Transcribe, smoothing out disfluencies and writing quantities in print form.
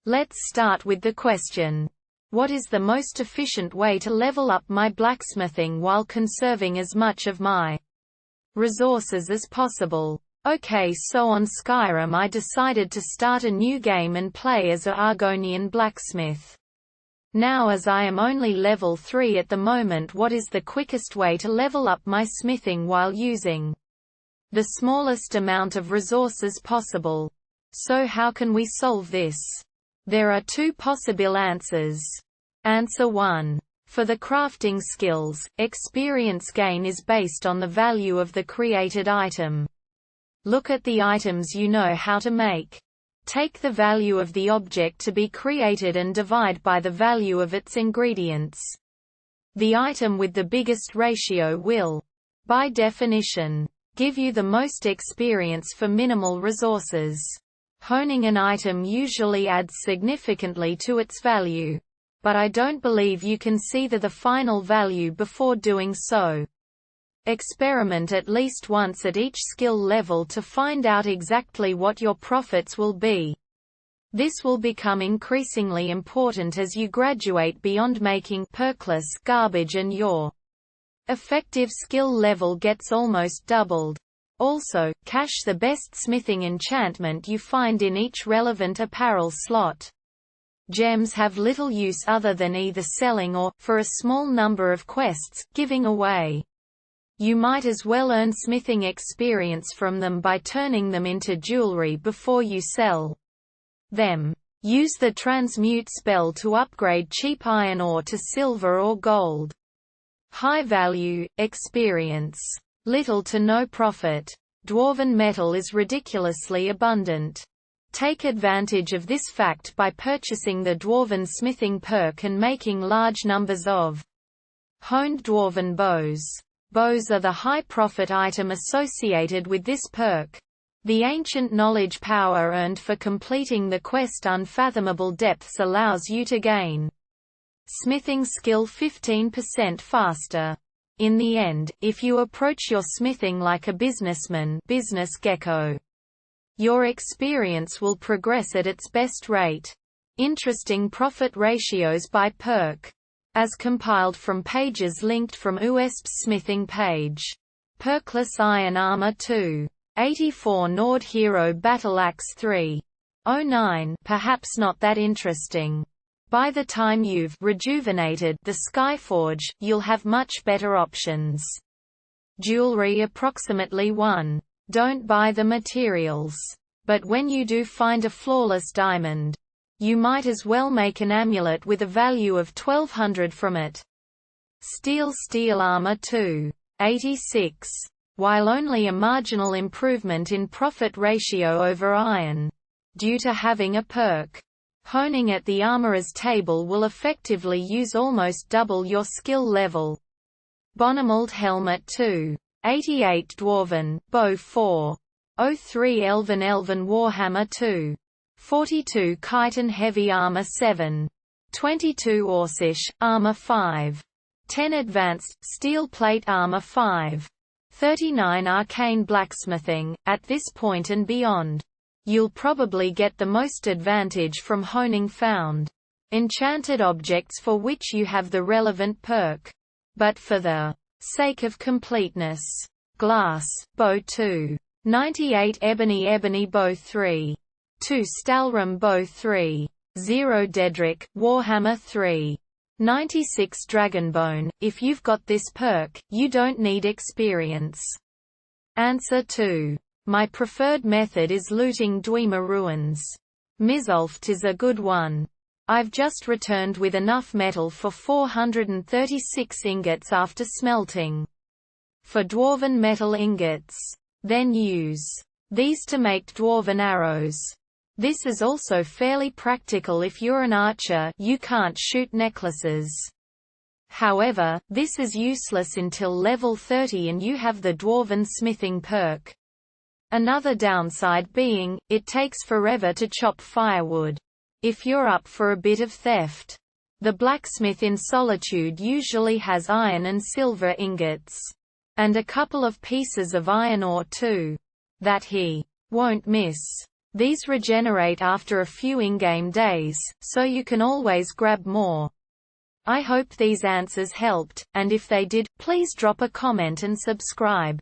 Let's start with the question. What is the most efficient way to level up my blacksmithing while conserving as much of my resources as possible? Okay, so on Skyrim I decided to start a new game and play as a Argonian blacksmith. Now as I am only level 3 at the moment, what is the quickest way to level up my smithing while using the smallest amount of resources possible? So how can we solve this? There are two possible answers. Answer 1. For the crafting skills, experience gain is based on the value of the created item. Look at the items you know how to make. Take the value of the object to be created and divide by the value of its ingredients. The item with the biggest ratio will, by definition, give you the most experience for minimal resources. Honing an item usually adds significantly to its value. But I don't believe you can see the final value before doing so. Experiment at least once at each skill level to find out exactly what your profits will be. This will become increasingly important as you graduate beyond making perkless garbage and your effective skill level gets almost doubled. Also, cache the best smithing enchantment you find in each relevant apparel slot. Gems have little use other than either selling or, for a small number of quests, giving away. You might as well earn smithing experience from them by turning them into jewelry before you sell them. Use the transmute spell to upgrade cheap iron ore to silver or gold. High value, experience. Little to no profit. Dwarven metal is ridiculously abundant. Take advantage of this fact by purchasing the Dwarven smithing perk and making large numbers of honed dwarven bows. Bows are the high-profit item associated with this perk. The ancient knowledge power earned for completing the quest Unfathomable Depths allows you to gain smithing skill 15% faster. In the end, if you approach your smithing like a businessman, business gecko, your experience will progress at its best rate. Interesting profit ratios by perk. As compiled from pages linked from USP's smithing page. Perkless Iron Armor 2. 84 Nord Hero Battle Axe 3. 09. Perhaps not that interesting. By the time you've rejuvenated the Skyforge, you'll have much better options. Jewelry approximately 1. Don't buy the materials. But when you do find a flawless diamond, you might as well make an amulet with a value of 1200 from it. Steel Armor 2. 86. While only a marginal improvement in profit ratio over iron, due to having a perk, honing at the armorer's table will effectively use almost double your skill level. Bonnemold Helmet 2. 88 Dwarven, Bow 4. 03 Elven Warhammer 2. 42 Chiton Heavy Armor 7. 22 Orcish, Armor 5. 10 Advanced, Steel Plate Armor 5. 39 Arcane Blacksmithing. At this point and beyond, you'll probably get the most advantage from honing found enchanted objects for which you have the relevant perk. But for the sake of completeness, Glass, Bow 2. 98 Ebony Bow 3. 2 Stalrum Bow 3. 0 Dedrick, Warhammer 3. 96 Dragonbone. If you've got this perk, you don't need experience. Answer 2. My preferred method is looting Dwemer ruins. Misolft is a good one. I've just returned with enough metal for 436 ingots after smelting. For dwarven metal ingots, then use these to make dwarven arrows. This is also fairly practical if you're an archer, you can't shoot necklaces. However, this is useless until level 30 and you have the dwarven smithing perk. Another downside being, it takes forever to chop firewood. If you're up for a bit of theft, the blacksmith in Solitude usually has iron and silver ingots. And a couple of pieces of iron ore too. That he won't miss. These regenerate after a few in-game days, so you can always grab more. I hope these answers helped, and if they did, please drop a comment and subscribe.